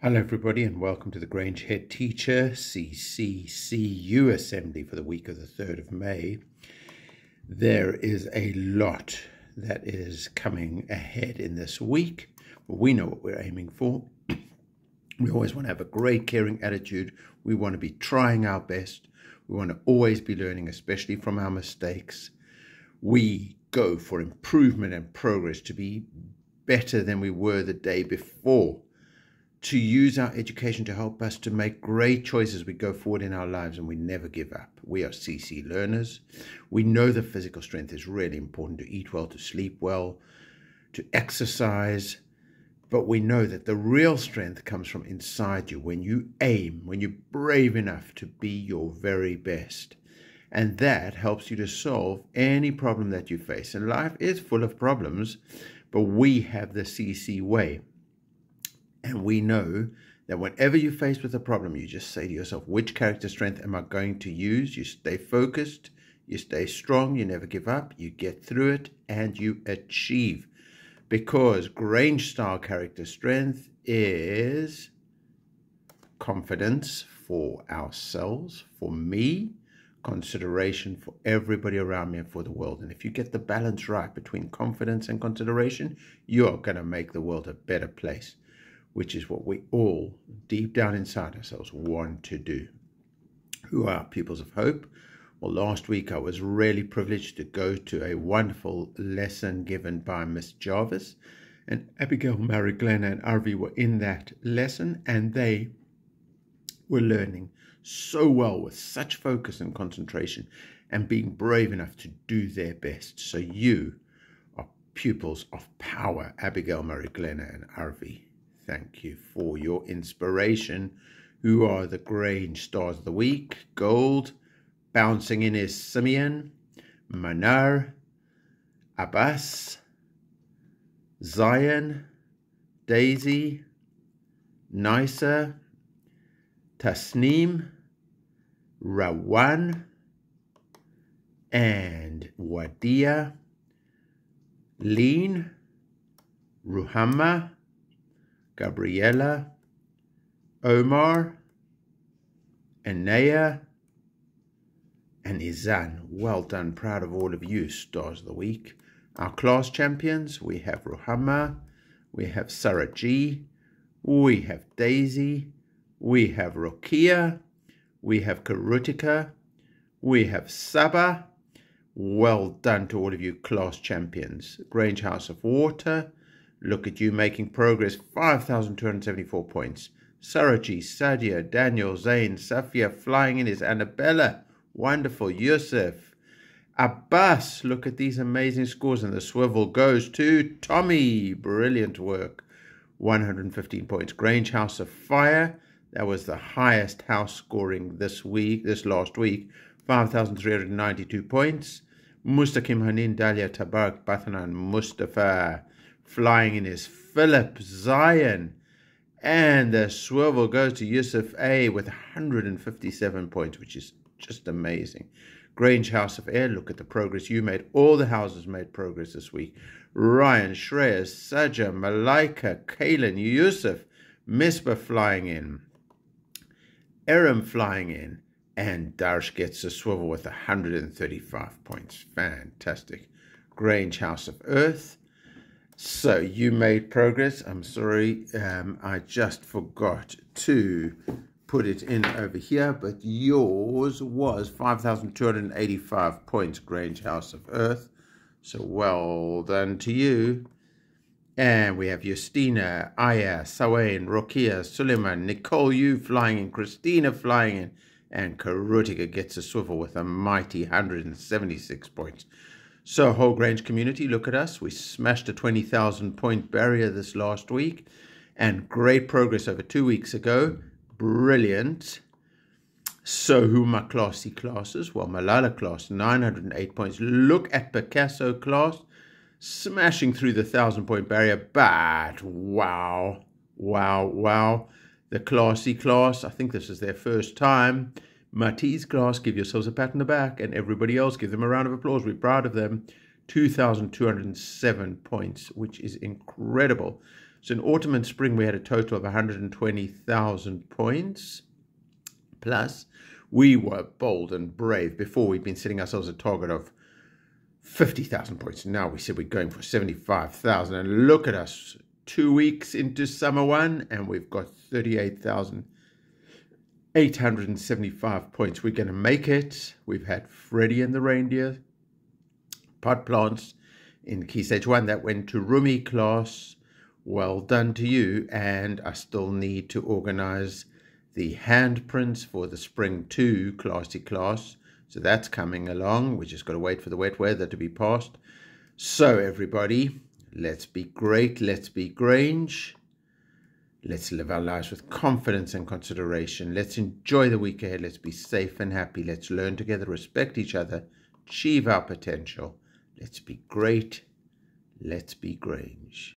Hello everybody and welcome to the Grange Head Teacher CCCU Assembly for the week of the 3rd of May. There is a lot that is coming ahead in this week. We know what we're aiming for. We always want to have a great caring attitude. We want to be trying our best. We want to always be learning, especially from our mistakes. We go for improvement and progress to be better than we were the day before, to use our education to help us to make great choices as we go forward in our lives, and we never give up. We are CC learners. We know that physical strength is really important, to eat well, to sleep well, to exercise, but we know that the real strength comes from inside you, when you aim, when you're brave enough to be your very best. And that helps you to solve any problem that you face. And life is full of problems, but we have the CC way. And we know that whenever you're faced with a problem, you just say to yourself, which character strength am I going to use? You stay focused, you stay strong, you never give up, you get through it, and you achieve. Because Grange style character strength is confidence for ourselves, for me, consideration for everybody around me and for the world. And if you get the balance right between confidence and consideration, you're going to make the world a better place, which is what we all, deep down inside ourselves, want to do. Who are Pupils of Hope? Well, last week I was really privileged to go to a wonderful lesson given by Miss Jarvis, and Abigail, Mary, Glenna and Arvi were in that lesson, and they were learning so well with such focus and concentration and being brave enough to do their best. So you are Pupils of Power, Abigail, Mary, Glenna and Arvi. Thank you for your inspiration. Who are the Grange Stars of the Week? Gold. Bouncing in is Simeon, Manar, Abbas, Zion, Daisy, Nisa, Tasneem, Rawan, and Wadia, Lean, Ruhama, Gabriella, Omar, Anaya, and Izan. Well done. Proud of all of you, Stars of the Week. Our class champions, we have Ruhama, we have Sarah G, we have Daisy, we have Rokia, we have Karutika, we have Saba. Well done to all of you class champions. Grange House of Water, look at you making progress, 5,274 points. Saraji, Sadia, Daniel, Zain, Safia, flying in is Annabella. Wonderful. Yusuf. Abbas, look at these amazing scores. And the swivel goes to Tommy. Brilliant work. 115 points. Grange House of Fire. That was the highest house scoring this last week. 5,392 points. Mustaqim Hanin, Dalia, Tabarak, Bathanan, Mustafa. Flying in is Philip, Zion, and the swivel goes to Yusuf A with 157 points, which is just amazing. Grange House of Air, look at the progress you made. All the houses made progress this week. Ryan, Shreya, Saja, Malaika, Kaylin, Yusuf, Misbah flying in, Aram flying in, and Darsh gets a swivel with 135 points. Fantastic. Grange House of Earth. So you made progress. I'm sorry, I just forgot to put it in over here, but yours was 5,285 points, Grange House of Earth. So well done to you. And we have Justina, Aya, Sawain, Rokia, Suleiman, Nicole, you flying in, Christina flying in, and Karutika gets a swivel with a mighty 176 points. So, whole Grange community, look at us. We smashed a 20,000 point barrier this last week, and great progress over 2 weeks ago. Brilliant. So, who are my classy classes? Well, Malala class, 908 points. Look at Picasso class, smashing through the 1,000 point barrier. But, wow. The classy class, I think this is their first time. Matisse class, give yourselves a pat on the back, and everybody else, give them a round of applause. We're proud of them. 2,207 points, which is incredible. So in autumn and spring, we had a total of 120,000 points. Plus, we were bold and brave. Before, we'd been setting ourselves a target of 50,000 points. Now we said we're going for 75,000. And look at us, 2 weeks into summer one, and we've got 38,875 points. We're going to make it. We've had Freddie and the Reindeer pot plants in Key Stage 1. That went to Rumi class. Well done to you. And I still need to organize the handprints for the Spring 2 classy class. So that's coming along. We just got to wait for the wet weather to be passed. So everybody, let's be great. Let's be Grange. Let's live our lives with confidence and consideration. Let's enjoy the week ahead. Let's be safe and happy. Let's learn together, respect each other, achieve our potential. Let's be great. Let's be Grange.